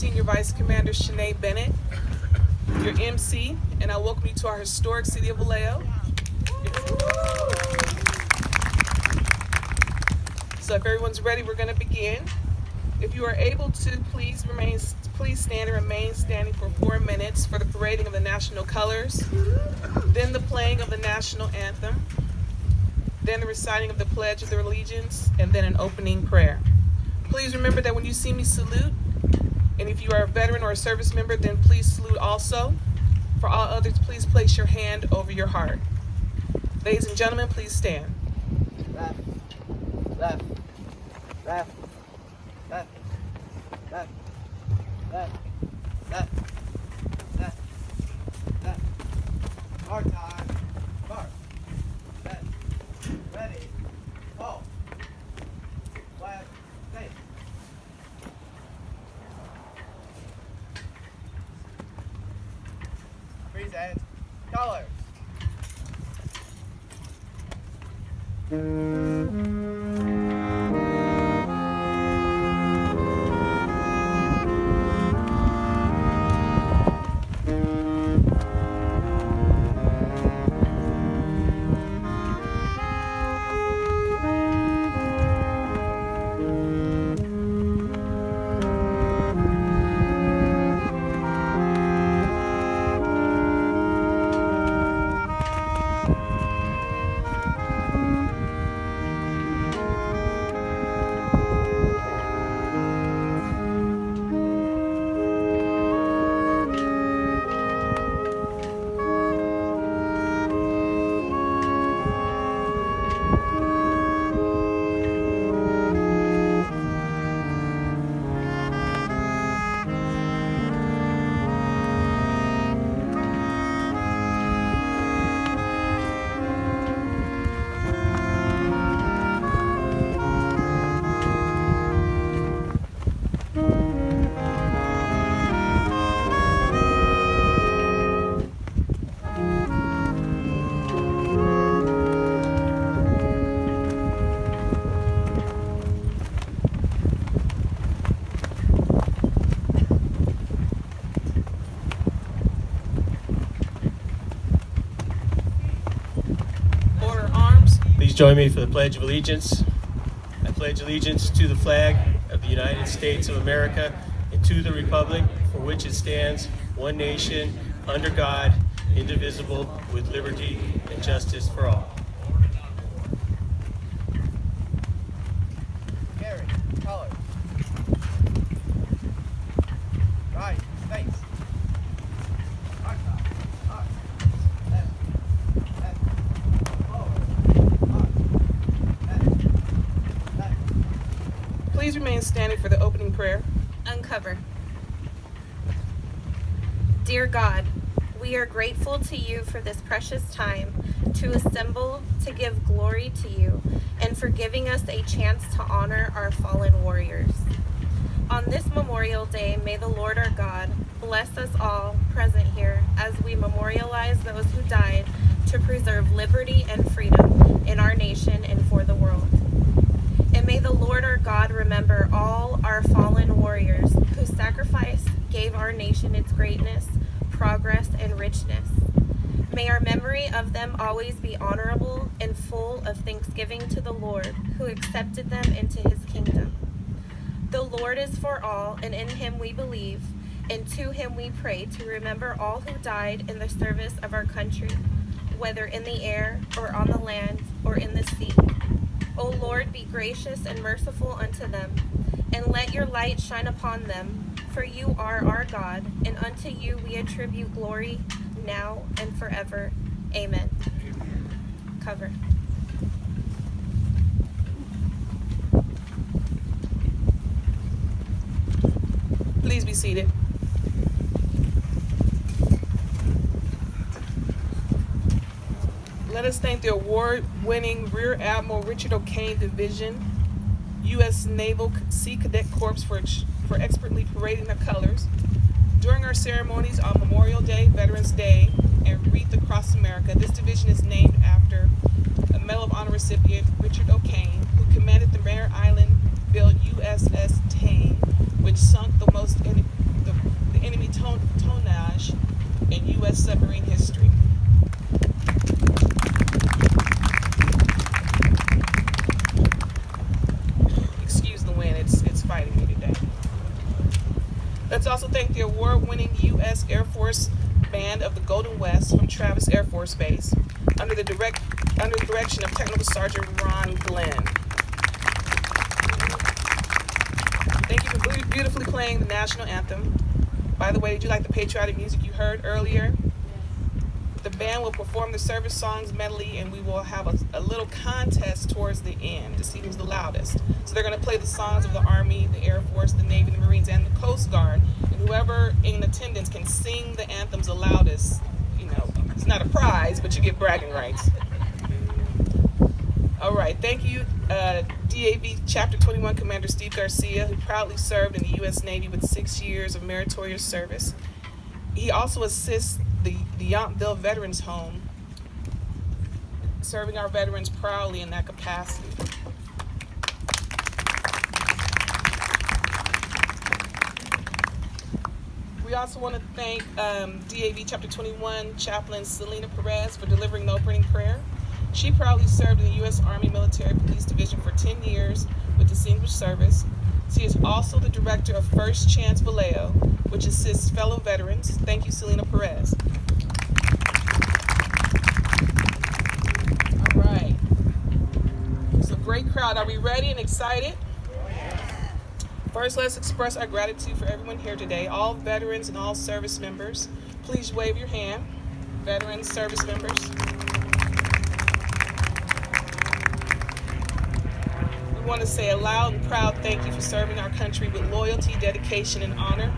Senior Vice Commander Shanae Bennett, your MC, and I welcome you to our historic city of Vallejo. So if everyone's ready, we're going to begin. If you are able to, please stand and remain standing for 4 minutes for the parading of the national colors, then the playing of the national anthem, then the reciting of the Pledge of Allegiance, and then an opening prayer. Please remember that when you see me salute, and if you are a veteran or a service member, then please salute also. For all others, please place your hand over your heart. Ladies and gentlemen, please stand. Left, left, left, left, left, left, left, left, left. Mark time. Mark. Left. Ready. Halt. Flag. Stay. Present. Colors. Join me for the Pledge of Allegiance. I pledge allegiance to the flag of the United States of America and to the republic for which it stands, one nation, under God, indivisible, with liberty and justice for all. Gary, color. Right, face. Right side. Right. Left. Left. Forward. Please remain standing for the opening prayer. Uncover. Dear God, we are grateful to you for this precious time to assemble to give glory to you and for giving us a chance to honor our fallen warriors. On this Memorial Day, may the Lord our God bless us all present here as we memorialize those who died to preserve liberty and freedom in our nation and for the world. And may the Lord our God remember all our fallen warriors whose sacrifice gave our nation its greatness, progress, and richness. May our memory of them always be honorable and full of thanksgiving to the Lord who accepted them into his kingdom. The Lord is for all, and in him we believe, and to him we pray to remember all who died in the service of our country, whether in the air or on the land or in the sea. O Lord, be gracious and merciful unto them, and let your light shine upon them, for you are our God, and unto you we attribute glory now and forever. Amen. Cover. Please be seated. Let us thank the award-winning Rear Admiral Richard OKane Division, U.S. Naval Sea Cadet Corps for expertly parading the colors. During our ceremonies on Memorial Day, Veterans Day, and Wreath Across America, this division is named after a Medal of Honor recipient, Richard OKane, who commanded the Mare Island-built USS Tane, which sunk the most U.S. submarine history. Excuse the wind, it's fighting me today. Let's also thank the award-winning U.S. Air Force Band of the Golden West from Travis Air Force Base under the direction of Technical Sergeant Ron Glenn. Thank you for beautifully playing the national anthem. By the way, did you like the patriotic music you heard earlier? The band will perform the service songs medley, and we will have a little contest towards the end to see who's the loudest. So they're going to play the songs of the Army, the Air Force, the Navy, the Marines, and the Coast Guard. And whoever in attendance can sing the anthems the loudest, it's not a prize, but you get bragging rights. All right, thank you, DAV Chapter 21 Commander Steve Garcia, who proudly served in the U.S. Navy with 6 years of meritorious service. He also assists the Yountville Veterans Home, serving our veterans proudly in that capacity. We also want to thank DAV Chapter 21 Chaplain Selena Perez for delivering the opening prayer. She proudly served in the U.S. Army Military Police Division for 10 years with distinguished service. She is also the director of First Chance Vallejo, which assists fellow veterans. Thank you, Selena Perez. All right. It's a great crowd. Are we ready and excited? First, let's express our gratitude for everyone here today, all veterans and all service members. Please wave your hand, veterans, service members. We want to say a loud and proud thank you for serving our country with loyalty, dedication, and honor.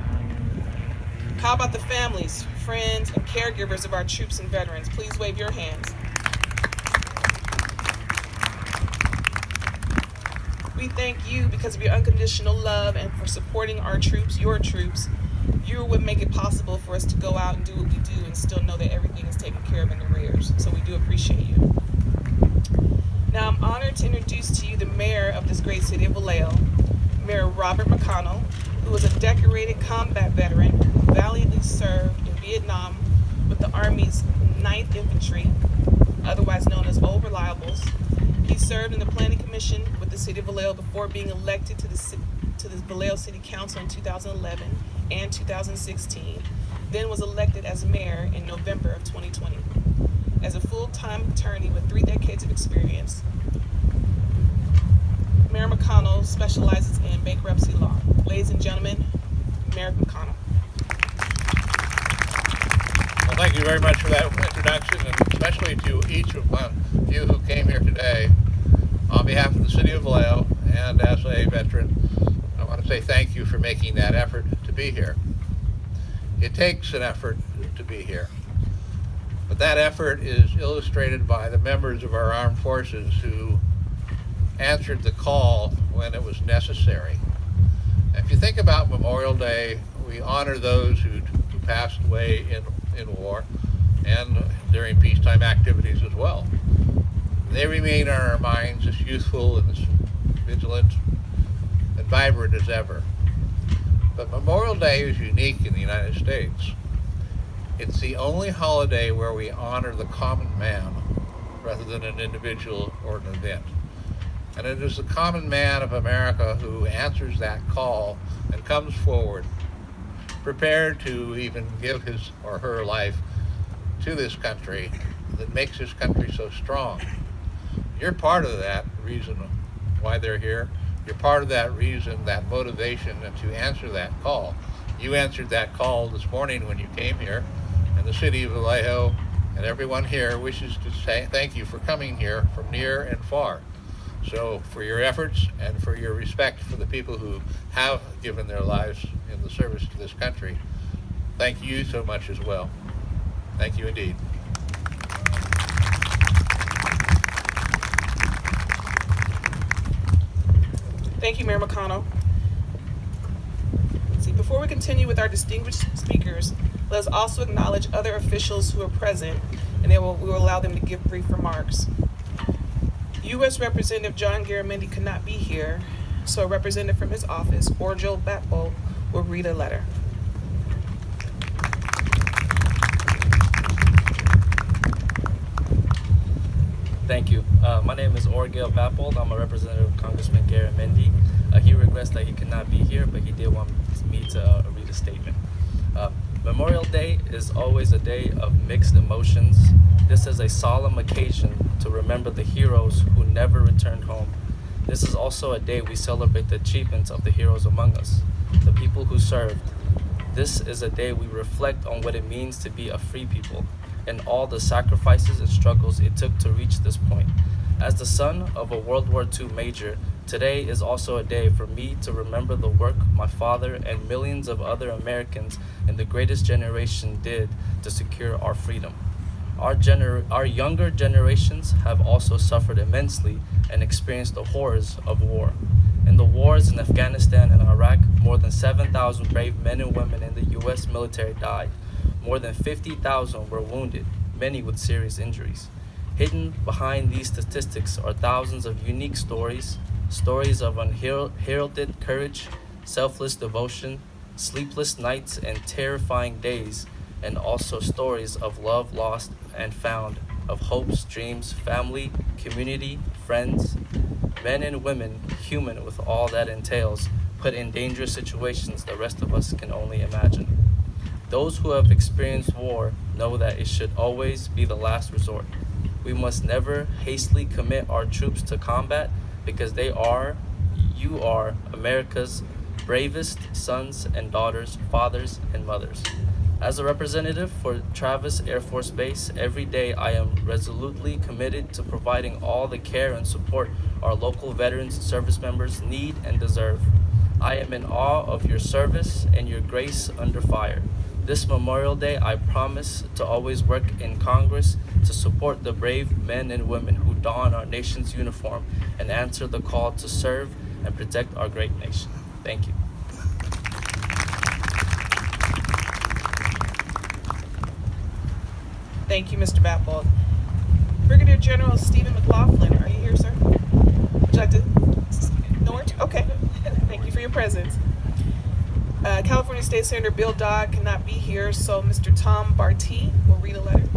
How about the families, friends, and caregivers of our troops and veterans? Please wave your hands. We thank you because of your unconditional love and for supporting our troops, your troops. You would make it possible for us to go out and do what we do and still know that everything is taken care of in the rears. So we do appreciate you. Now I'm honored to introduce to you the mayor of this great city of Vallejo, Mayor Robert McConnell, who is a decorated combat veteran who valiantly served in Vietnam with the Army's 9th Infantry, otherwise known as Old Reliables. He served in the Planning Commission with the City of Vallejo before being elected to the Vallejo City Council in 2011 and 2016, then was elected as mayor in November of 2020. As a full-time attorney with 3 decades of experience, Mayor McConnell specializes in bankruptcy law. Ladies and gentlemen, Mayor McConnell. Well, thank you very much for that introduction, and especially to each of you who came here today. On behalf of the City of Vallejo and as a veteran, I want to say thank you for making that effort to be here. It takes an effort to be here, but that effort is illustrated by the members of our armed forces who answered the call when it was necessary. If you think about Memorial Day, we honor those who passed away in war and during peacetime activities as well. They remain on our minds as youthful and as vigilant and vibrant as ever. But Memorial Day is unique in the United States. It's the only holiday where we honor the common man rather than an individual or an event. And it is the common man of America who answers that call and comes forward, prepared to even give his or her life to this country that makes this country so strong. You're part of that reason why they're here. You're part of that reason, that motivation, and to answer that call. You answered that call this morning when you came here, and the City of Vallejo and everyone here wishes to say thank you for coming here from near and far. So for your efforts and for your respect for the people who have given their lives in the service to this country, thank you so much as well. Thank you indeed. Thank you, Mayor McConnell. Before we continue with our distinguished speakers, let us also acknowledge other officials who are present, and we will allow them to give brief remarks. U.S. Representative John Garamendi could not be here, so a representative from his office, Orjo Batbo, will read a letter. Thank you. My name is Orgil Bappold. I'm a representative of Congressman Gary Mendy. He regrets that he could not be here, but he did want me to read a statement. Memorial Day is always a day of mixed emotions. This is a solemn occasion to remember the heroes who never returned home. This is also a day we celebrate the achievements of the heroes among us, the people who served. This is a day we reflect on what it means to be a free people and all the sacrifices and struggles it took to reach this point. As the son of a World War II major, today is also a day for me to remember the work my father and millions of other Americans in the greatest generation did to secure our freedom. Our younger generations have also suffered immensely and experienced the horrors of war. In the wars in Afghanistan and Iraq, more than 7,000 brave men and women in the U.S. military died. More than 50,000 were wounded, many with serious injuries. Hidden behind these statistics are thousands of unique stories, stories of unheralded courage, selfless devotion, sleepless nights and terrifying days, and also stories of love lost and found, of hopes, dreams, family, community, friends, men and women, human with all that entails, put in dangerous situations the rest of us can only imagine. Those who have experienced war know that it should always be the last resort. We must never hastily commit our troops to combat because you are America's bravest sons and daughters, fathers and mothers. As a representative for Travis Air Force Base, every day I am resolutely committed to providing all the care and support our local veterans and service members need and deserve. I am in awe of your service and your grace under fire. This Memorial Day, I promise to always work in Congress to support the brave men and women who don our nation's uniform and answer the call to serve and protect our great nation. Thank you. Thank you, Mr. Bappold. Brigadier General Stephen McLaughlin, are you here, sir? Would you like to? North? Okay. Thank you for your presence. California State Senator Bill Dodd cannot be here, so Mr. Tom Bartee will read a letter.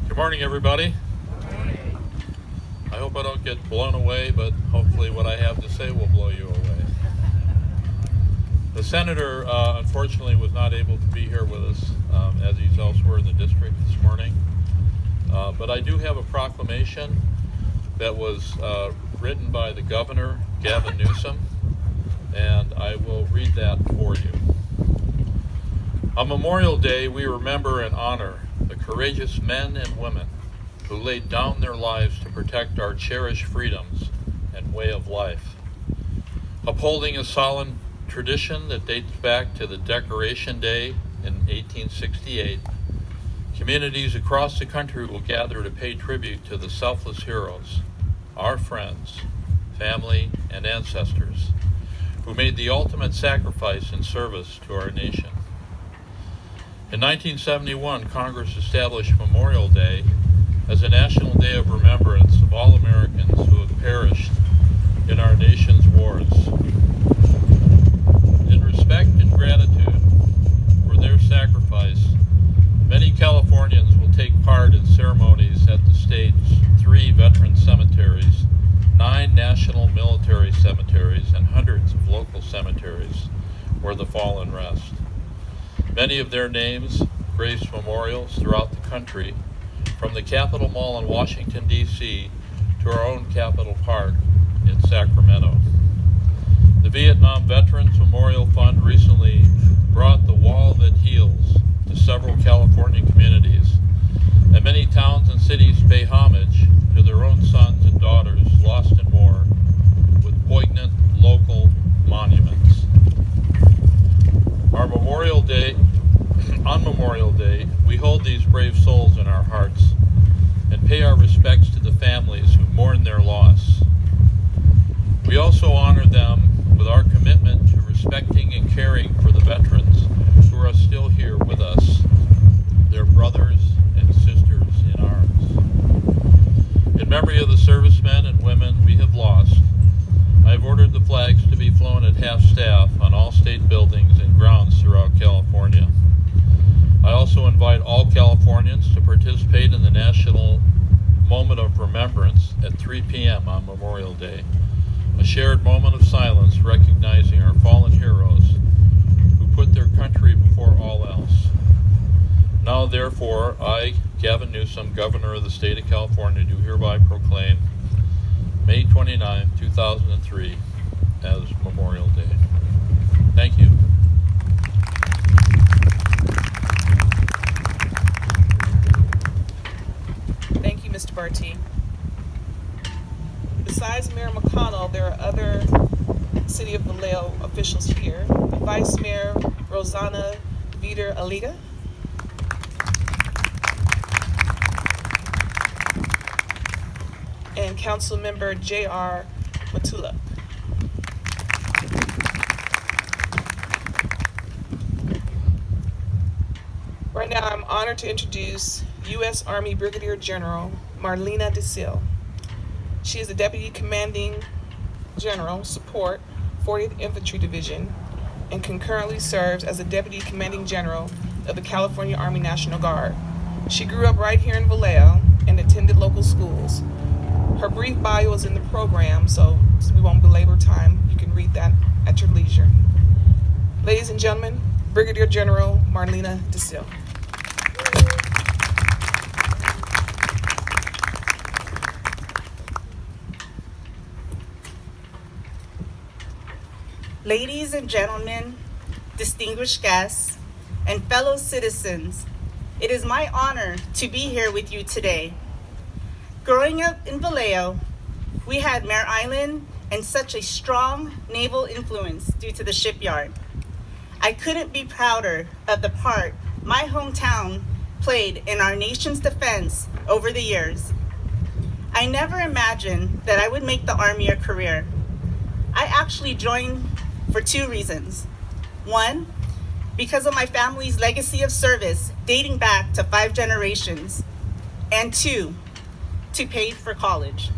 Good morning, everybody. I hope I don't get blown away, but hopefully what I have to say will blow you away. The senator, unfortunately, was not able to be here with us, as he's elsewhere in the district this morning. But I do have a proclamation that was written by the governor, Gavin Newsom, and I will read that for you. On Memorial Day, we remember and honor the courageous men and women who laid down their lives to protect our cherished freedoms and way of life. Upholding a solemn tradition that dates back to the Decoration Day in 1868, communities across the country will gather to pay tribute to the selfless heroes, our friends, family, and ancestors, who made the ultimate sacrifice in service to our nation. In 1971, Congress established Memorial Day as a national day of remembrance of all Americans who have perished in our nation's wars. In respect and gratitude for their sacrifice, many Californians will take part in ceremonies at the state's 3 veteran cemeteries, 9 national military cemeteries, and hundreds of local cemeteries where the fallen rest. Many of their names grace memorials throughout the country, from the Capitol Mall in Washington, D.C. to our own Capitol Park in Sacramento. The Vietnam Veterans Memorial Fund recently brought the Wall That Heals to several California communities, and many towns and cities pay homage to their own sons and daughters lost in war with poignant local monuments. On Memorial Day, we hold these brave souls in our hearts and pay our respects to the families who mourn their loss. We also honor them with our commitment to respecting and caring for the veterans who are still here with us, their brothers and sisters in arms. In memory of the servicemen and women we have lost, I have ordered the flags to be flown at half-staff on all state buildings and grounds throughout California. I also invite all Californians to participate in the National Moment of Remembrance at 3 p.m. on Memorial Day, a shared moment of silence recognizing our fallen heroes who put their country before all else. Now, therefore, I, Gavin Newsom, Governor of the State of California, do hereby proclaim May 29, 2003 as Memorial Day. Thank you. Thank you, Mr. Barty. Besides Mayor McConnell, there are other City of Vallejo officials here. Vice Mayor Rosanna Vider Aliga. And Council Member J.R. Matula. Right now, I'm honored to introduce U.S. Army Brigadier General Marlena Desil. She is the Deputy Commanding General, Support, 40th Infantry Division, and concurrently serves as the Deputy Commanding General of the California Army National Guard. She grew up right here in Vallejo and attended local schools. Her brief bio is in the program, so we won't belabor time. You can read that at your leisure. Ladies and gentlemen, Brigadier General Marlena Desil. Ladies and gentlemen, distinguished guests, and fellow citizens, it is my honor to be here with you today. Growing up in Vallejo, we had Mare Island and such a strong naval influence due to the shipyard. I couldn't be prouder of the part my hometown played in our nation's defense over the years. I never imagined that I would make the Army a career. I actually joined for two reasons. One, because of my family's legacy of service dating back to 5 generations. And two, to pay for college.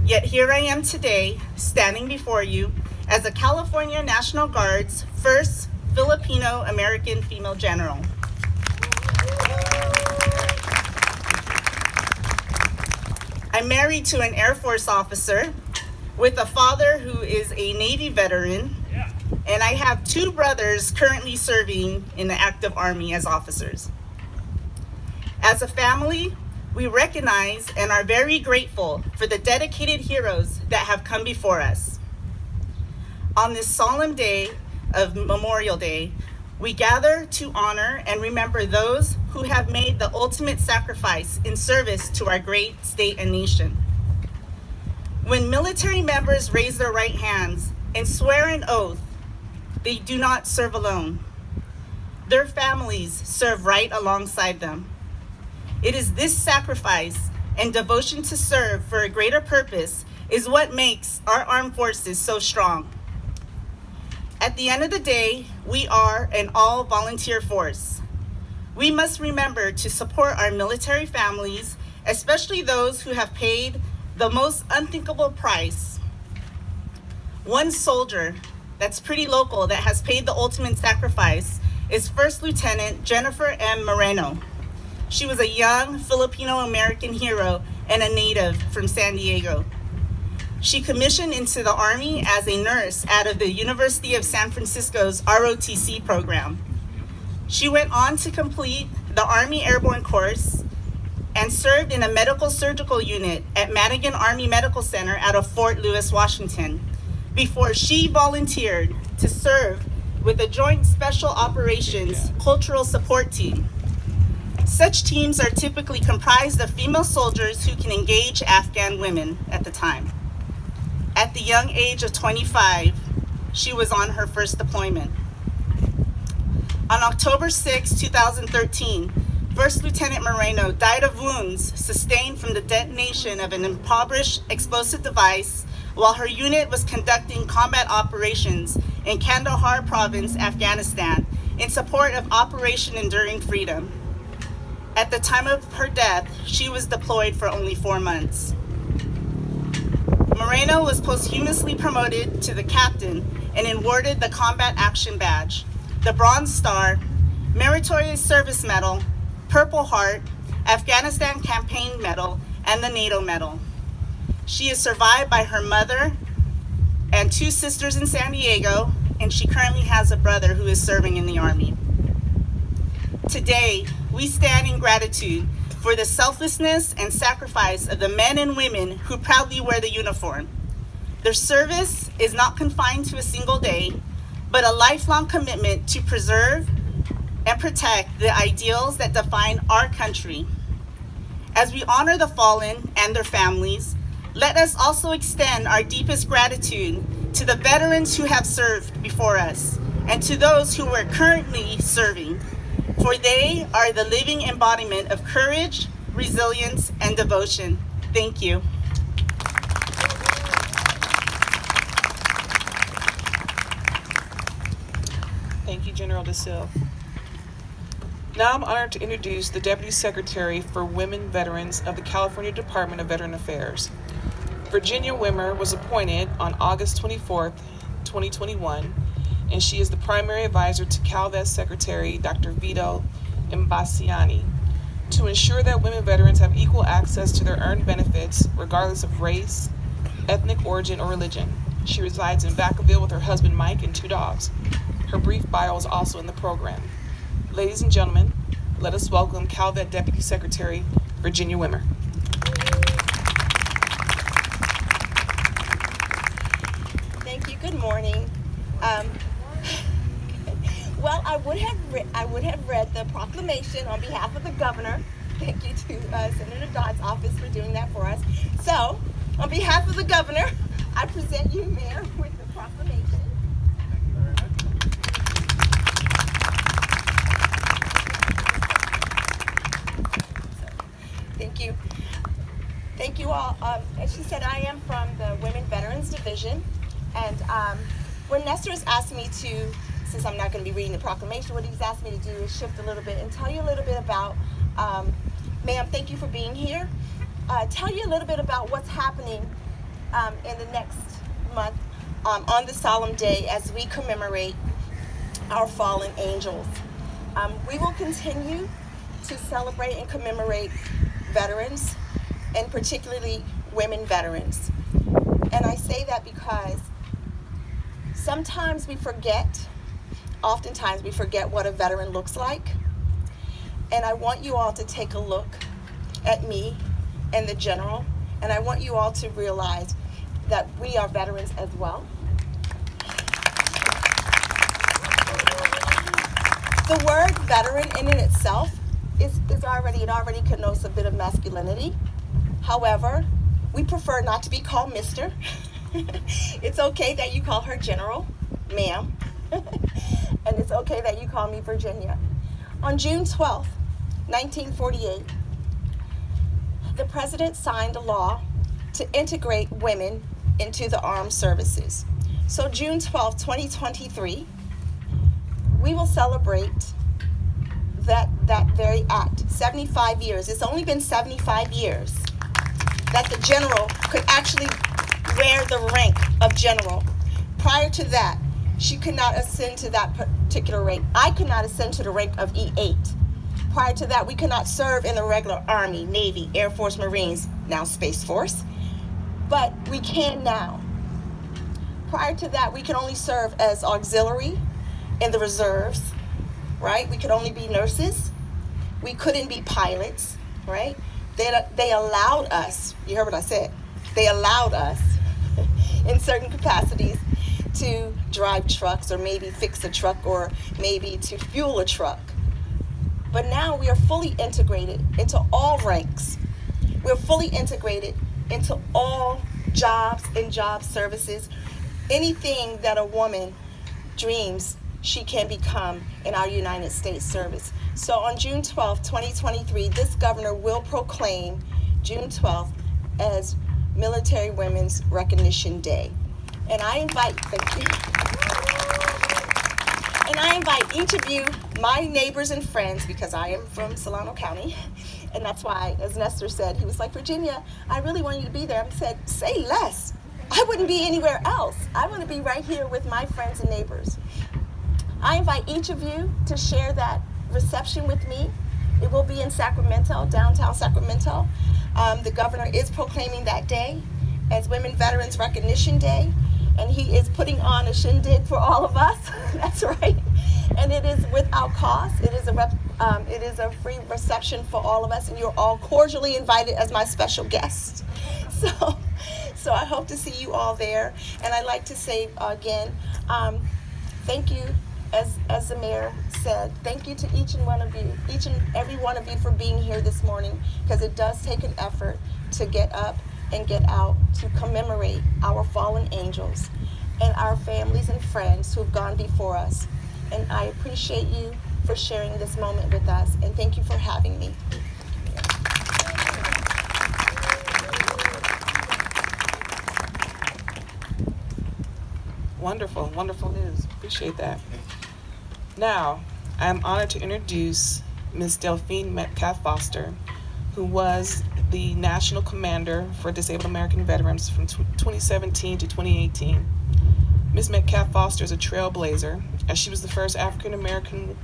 Yet here I am today, standing before you as the California National Guard's first Filipino-American female general. I'm married to an Air Force officer with a father who is a Navy veteran, and I have 2 brothers currently serving in the active Army as officers. As a family, we recognize and are very grateful for the dedicated heroes that have come before us. On this solemn day of Memorial Day, we gather to honor and remember those who have made the ultimate sacrifice in service to our great state and nation. When military members raise their right hands and swear an oath, they do not serve alone. Their families serve right alongside them. It is this sacrifice and devotion to serve for a greater purpose is what makes our armed forces so strong. At the end of the day, we are an all-volunteer force. We must remember to support our military families, especially those who have paid the most unthinkable price. One soldier that's pretty local that has paid the ultimate sacrifice is First Lieutenant Jennifer M. Moreno. She was a young Filipino-American hero and a native from San Diego. She commissioned into the Army as a nurse out of the University of San Francisco's ROTC program. She went on to complete the Army Airborne course and served in a medical surgical unit at Madigan Army Medical Center out of Fort Lewis, Washington, before she volunteered to serve with the Joint Special Operations Cultural Support Team. Such teams are typically comprised of female soldiers who can engage Afghan women at the time. At the young age of 25, she was on her first deployment. On October 6, 2013, First Lieutenant Moreno died of wounds sustained from the detonation of an impoverished explosive device while her unit was conducting combat operations in Kandahar Province, Afghanistan, in support of Operation Enduring Freedom. At the time of her death, she was deployed for only 4 months. Marlena was posthumously promoted to the captain and awarded the Combat Action Badge, the Bronze Star, Meritorious Service Medal, Purple Heart, Afghanistan Campaign Medal, and the NATO Medal. She is survived by her mother and 2 sisters in San Diego, and she currently has a brother who is serving in the Army. Today, we stand in gratitude for the selflessness and sacrifice of the men and women who proudly wear the uniform. Their service is not confined to a single day, but a lifelong commitment to preserve and protect the ideals that define our country. As we honor the fallen and their families, let us also extend our deepest gratitude to the veterans who have served before us and to those who are currently serving, for they are the living embodiment of courage, resilience, and devotion. Thank you. Thank you, General Desil. Now I'm honored to introduce the Deputy Secretary for Women Veterans of the California Department of Veteran Affairs. Virginia Wimmer was appointed on August 24th, 2021, and she is the primary advisor to CalVet Secretary Dr. Vito Imbasciani to ensure that women veterans have equal access to their earned benefits regardless of race, ethnic origin, or religion. She resides in Vacaville with her husband Mike and 2 dogs. Her brief bio is also in the program. Ladies and gentlemen, let us welcome CalVet Deputy Secretary Virginia Wimmer. Thank you. Good morning. Well, I would have read the proclamation on behalf of the governor. Thank you to Senator Dodd's office for doing that for us. So, on behalf of the governor, I present you, Mayor, with the proclamation. Thank you. Thank you all. As she said, I am from the Women Veterans Division, and when Nestor has asked me to, since I'm not going to be reading the proclamation, what he's asked me to do is shift a little bit and tell you a little bit about, ma'am, thank you for being here. Tell you a little bit about what's happening in the next month on the solemn day as we commemorate our fallen angels. We will continue to celebrate and commemorate veterans, and particularly women veterans. And I say that because sometimes we forget, oftentimes we forget what a veteran looks like. And I want you all to take a look at me and the general, and I want you all to realize that we are veterans as well. The word veteran in and itself it already connotes a bit of masculinity. However, we prefer not to be called Mr. It's okay that you call her General, ma'am. And it's okay that you call me Virginia. On June 12th, 1948, the president signed a law to integrate women into the armed services. So June 12th, 2023, we will celebrate that very act. 75 years. It's only been 75 years that the general could actually wear the rank of general. Prior to that, she could not ascend to that particular rank. I could not ascend to the rank of E8. Prior to that, we could not serve in the regular Army, Navy, Air Force, Marines, now Space Force, but we can now. Prior to that, we could only serve as auxiliary in the reserves, right? We could only be nurses. We couldn't be pilots, right? They allowed us, you heard what I said, they allowed us in certain capacities to drive trucks or maybe fix a truck or maybe to fuel a truck. But now we are fully integrated into all ranks. We're fully integrated into all jobs and job services. Anything that a woman dreams she can become in our United States service. So on June 12th, 2023, this governor will proclaim June 12th as Military Women's Recognition Day. And I invite, thank you. And I invite each of you, my neighbors and friends, because I am from Solano County, and that's why, as Nestor said, he was like, Virginia, I really want you to be there. I said, say less. I wouldn't be anywhere else. I want to be right here with my friends and neighbors. I invite each of you to share that reception with me. It will be in Sacramento, downtown Sacramento. The governor is proclaiming that day as Women Veterans Recognition Day, and he is putting on a shindig for all of us. That's right. And it is without cost. It is a free reception for all of us, and you're all cordially invited as my special guests. So I hope to see you all there. And I'd like to say again, thank you, as the mayor said, thank you to each and every one of you for being here this morning, because it does take an effort to get up and get out to commemorate our fallen angels and our families and friends who have gone before us. And I appreciate you for sharing this moment with us, and thank you for having me. Wonderful, wonderful news. Appreciate that. Now, I am honored to introduce Ms. Delphine Metcalf Foster, who was the National Commander for Disabled American Veterans from 2017 to 2018. Ms. Metcalf Foster is a trailblazer, as she was the first African American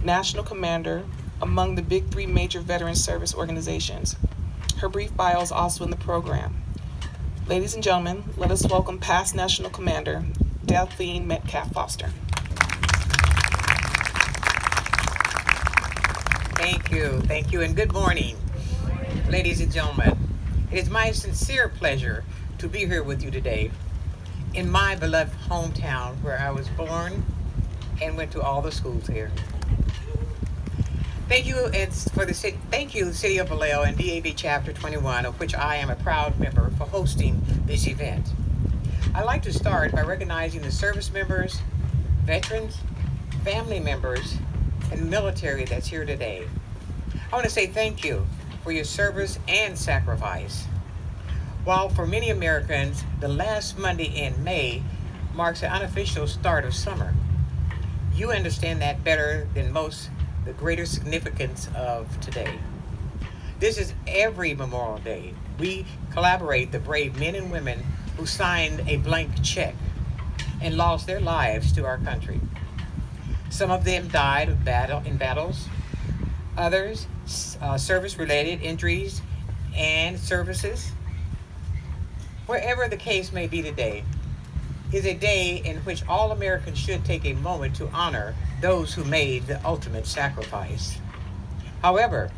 National Commander among the big three major veteran service organizations. Her brief bio is also in the program. Ladies and gentlemen, let us welcome past National Commander Delphine Metcalf Foster. Thank you, and good morning, ladies and gentlemen. It is my sincere pleasure to be here with you today in my beloved hometown where I was born and went to all the schools here. Thank you, the City of Vallejo and DAV Chapter 21, of which I am a proud member, for hosting this event. I'd like to start by recognizing the service members, veterans, family members, and military that's here today. I want to say thank you for your service and sacrifice. While for many Americans, the last Monday in May marks the unofficial start of summer, you understand that better than most, the greater significance of today. This is every Memorial Day. We collaborate the brave men and women who signed a blank check and lost their lives to our country. Some of them died in battles, others service-related injuries and services. Wherever the case may be today, is a day in which all Americans should take a moment to honor those who made the ultimate sacrifice. However,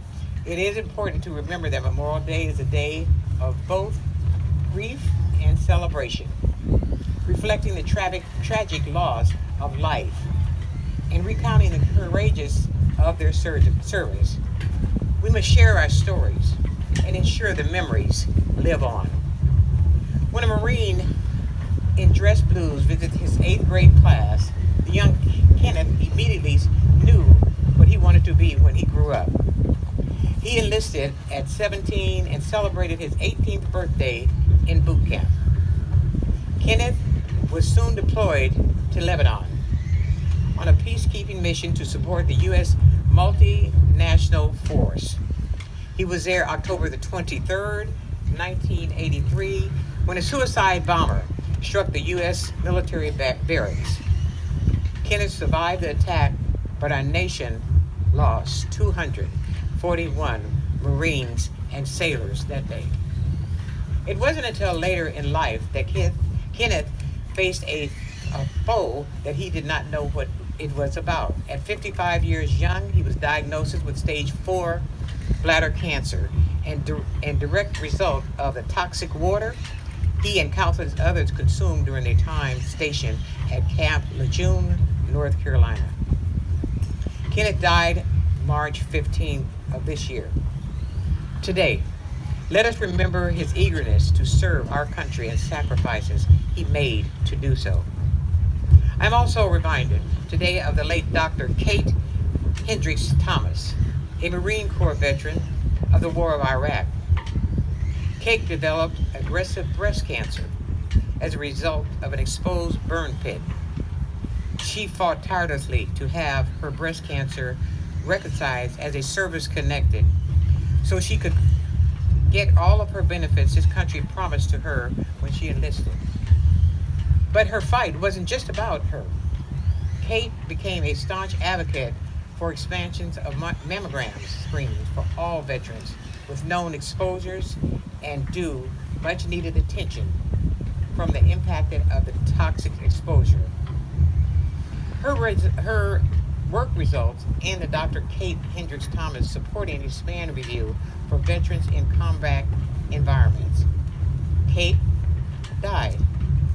it is important to remember that Memorial Day is a day of both grief and celebration, reflecting the tragic loss of life and recounting the courageous of their service. We must share our stories and ensure the memories live on. When a Marine in dress blues visited his 8th grade class, the young Kenneth immediately knew what he wanted to be when he grew up. He enlisted at 17 and celebrated his 18th birthday in boot camp. Kenneth was soon deployed to Lebanon on a peacekeeping mission to support the U.S. multinational force. He was there October the 23rd, 1983, when a suicide bomber struck the U.S. military barracks. Kenneth survived the attack, but our nation lost 241 Marines and sailors that day. It wasn't until later in life that Kenneth faced a foe that he did not know what it was about. At 55 years young, he was diagnosed with stage 4 bladder cancer, and direct result of the toxic water he and countless others consumed during their time stationed at Camp Lejeune, North Carolina. Kenneth died March 15th of this year. Today, let us remember his eagerness to serve our country and sacrifices he made to do so. I'm also reminded today of the late Dr. Kate Hendricks Thomas, a Marine Corps veteran of the War of Iraq. Kate developed aggressive breast cancer as a result of an exposed burn pit. she fought tirelessly to have her breast cancer recognized as a service-connected so she could get all of her benefits this country promised to her when she enlisted. But her fight wasn't just about her. Kate became a staunch advocate for expansions of mammogram screenings for all veterans with known exposures and due much needed attention from the impact of the toxic exposure. Her work results in the Dr. Kate Hendricks Thomas supporting a span review for veterans in combat environments. Kate died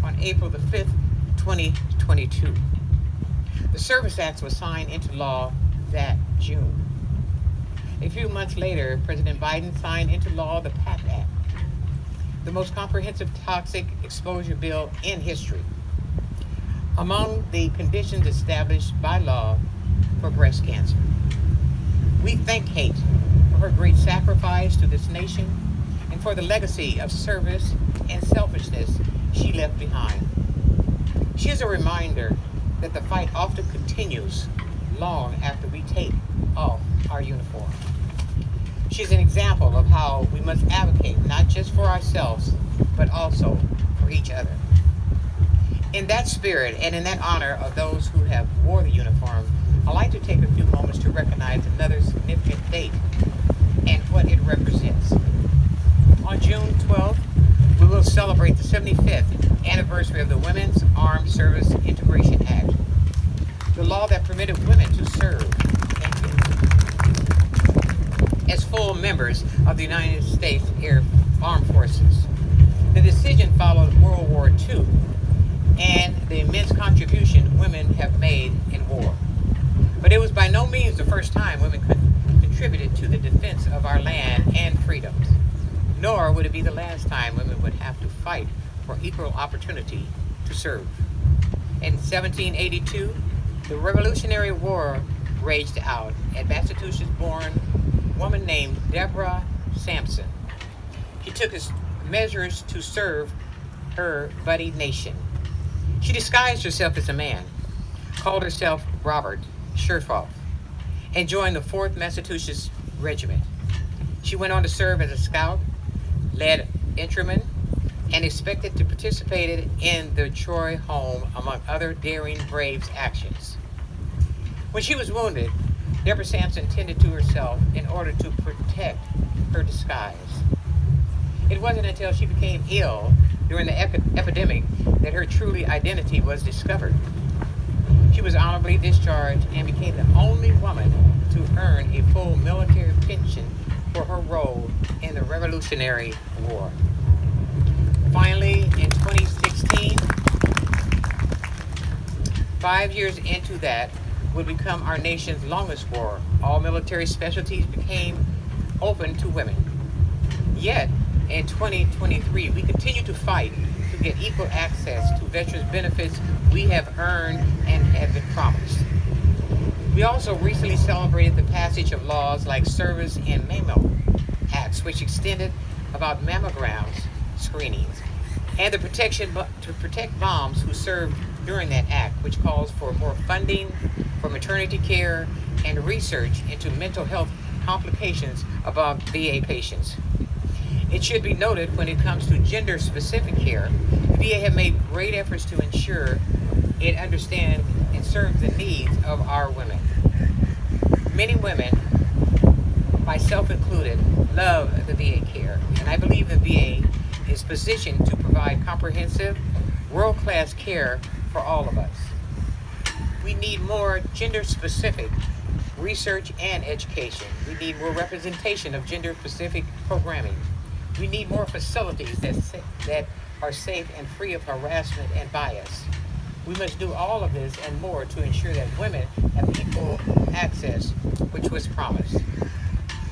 on April the 5th, 2022. The Service Act was signed into law that June. A few months later, President Biden signed into law the PACT Act, the most comprehensive toxic exposure bill in history. Among the conditions established by law for breast cancer. We thank Kate for her great sacrifice to this nation and for the legacy of service and selfishness she left behind. She is a reminder that the fight often continues long after we take off our uniform. She's an example of how we must advocate not just for ourselves, but also for each other. In that spirit and in that honor of those who have wore the uniform, I'd like to take a few moments to recognize another significant date and what it represents. On June 12th, we will celebrate the 75th anniversary of the Women's Armed Service Integration Act, the law that permitted women to serve as full members of the United States Armed Forces. The decision followed World War II and the immense contribution women have made in war. But it was by no means the first time women contributed to the defense of our land and freedoms, nor would it be the last time women would have to fight for equal opportunity to serve. In 1782, the Revolutionary War raged out, and Massachusetts-born woman named Deborah Sampson. She took measures to serve her buddy nation. She disguised herself as a man, called herself Robert Scherfoff, and joined the 4th Massachusetts Regiment. She went on to serve as a scout, led infantrymen, and expected to participate in the Troy home, among other daring braves actions. When she was wounded, Deborah Sampson tended to herself in order to protect her disguise. It wasn't until she became ill during the epidemic that her true identity was discovered. She was honorably discharged and became the only woman to earn a full military pension for her role in the Revolutionary War. Finally, in 2016, 5 years into that would become our nation's longest war, all military specialties became open to women. Yet, in 2023, we continue to fight to get equal access to veterans' benefits we have earned and have been promised. We also recently celebrated the passage of laws like Service and Mammo Acts, which extended about mammograms screenings and the protection to protect moms who served during that act, which calls for more funding for maternity care and research into mental health complications of VA patients. It should be noted when it comes to gender-specific care, the VA have made great efforts to ensure it understands and serves the needs of our women. Many women, myself included, love the VA care, and I believe the VA is positioned to provide comprehensive, world-class care for all of us. We need more gender-specific research and education. We need more representation of gender-specific programming. We need more facilities that are safe and free of harassment and bias. We must do all of this and more to ensure that women have equal access, which was promised.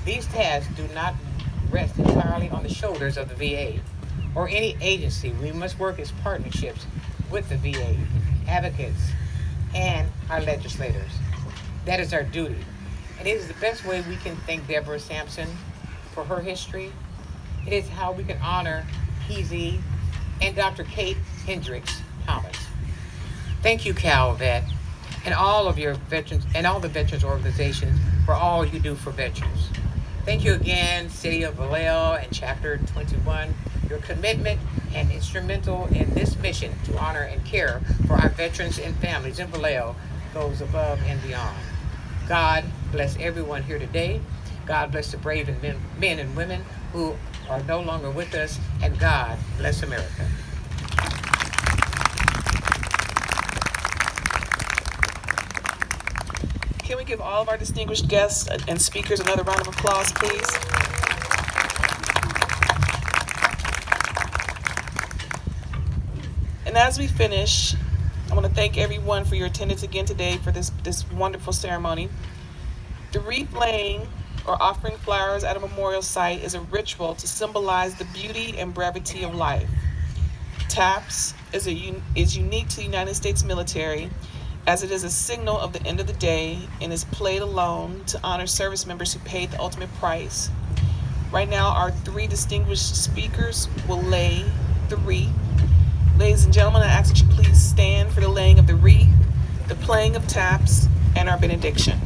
These tasks do not rest entirely on the shoulders of the VA or any agency. We must work as partnerships with the VA, advocates, and our legislators. That is our duty. And it is the best way we can thank Deborah Sampson for her history. It is how we can honor PZ and Dr. Kate Hendricks Thomas. Thank you, Cal Vet, and all of your veterans and all the veterans organizations for all you do for veterans. Thank you again, City of Vallejo and Chapter 21. Your commitment and instrumental in this mission to honor and care for our veterans and families in Vallejo goes above and beyond. God bless everyone here today. God bless the brave men and women who are no longer with us, and God bless America. Can we give all of our distinguished guests and speakers another round of applause, please? And as we finish, I want to thank everyone for your attendance again today for this wonderful ceremony. The wreath laying, or offering flowers at a memorial site, is a ritual to symbolize the beauty and brevity of life. Taps is unique to the United States military, as it is a signal of the end of the day and is played alone to honor service members who paid the ultimate price. Right now, our three distinguished speakers will lay the wreath. Ladies and gentlemen, I ask that you please stand for the laying of the wreath, the playing of taps, and our benediction.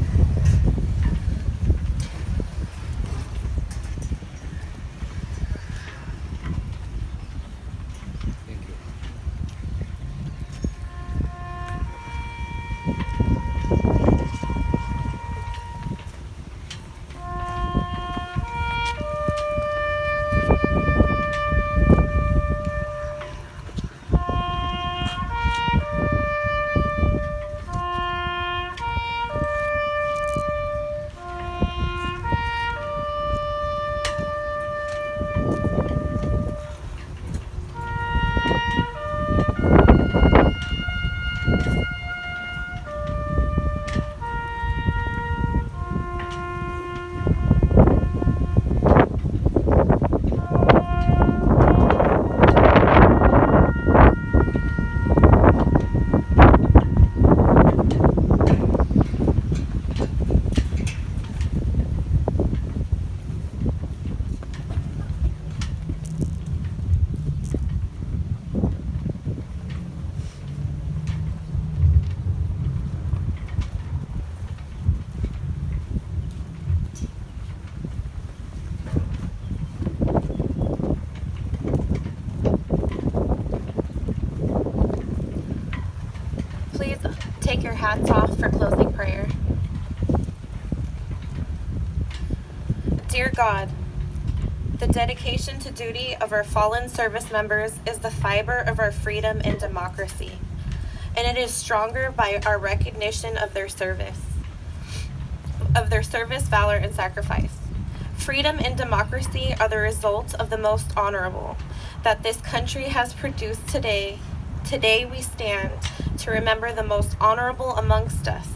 Please take your hats off for closing prayer. Dear God, the dedication to duty of our fallen service members is the fiber of our freedom and democracy, and it is stronger by our recognition of their service, valor, and sacrifice. Freedom and democracy are the result of the most honorable that this country has produced today. Today we stand to remember the most honorable amongst us,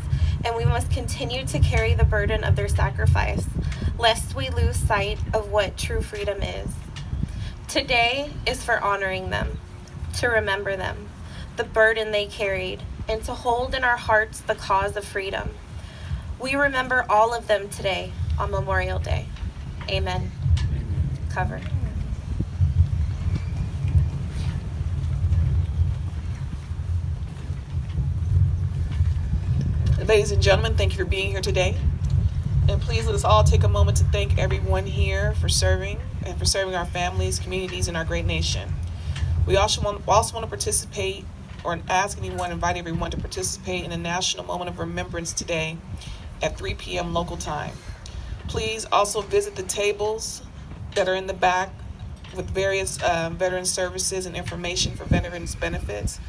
and we must continue to carry the burden of their sacrifice, lest we lose sight of what true freedom is. Today is for honoring them, to remember them, the burden they carried, and to hold in our hearts the cause of freedom. We remember all of them today on Memorial Day. Amen. Cover. Ladies and gentlemen, thank you for being here today. And please let us all take a moment to thank everyone here for serving and for serving our families, communities, and our great nation. We also want to participate or invite everyone to participate in a national moment of remembrance today at 3 p.m. local time. Please also visit the tables that are in the back with various veteran services and information for veterans benefits.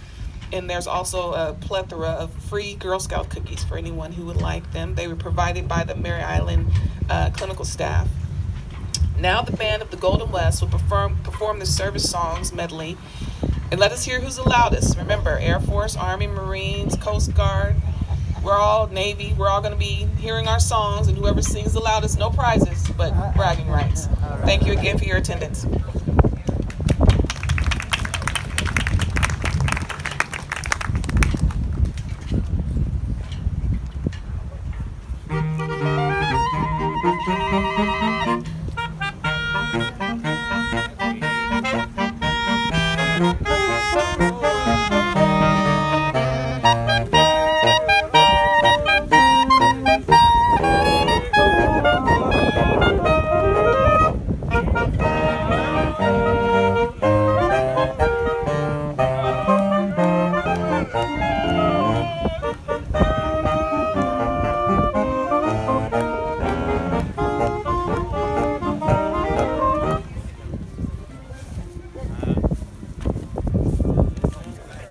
And there's also a plethora of free Girl Scout cookies for anyone who would like them. They were provided by the Mary Island clinical staff. Now the band of the Golden West will perform the service songs medley. And let us hear who's the loudest. Remember, Air Force, Army, Marines, Coast Guard, we're all Navy. We're all going to be hearing our songs, and whoever sings the loudest, no prizes, but bragging rights. Thank you again for your attendance.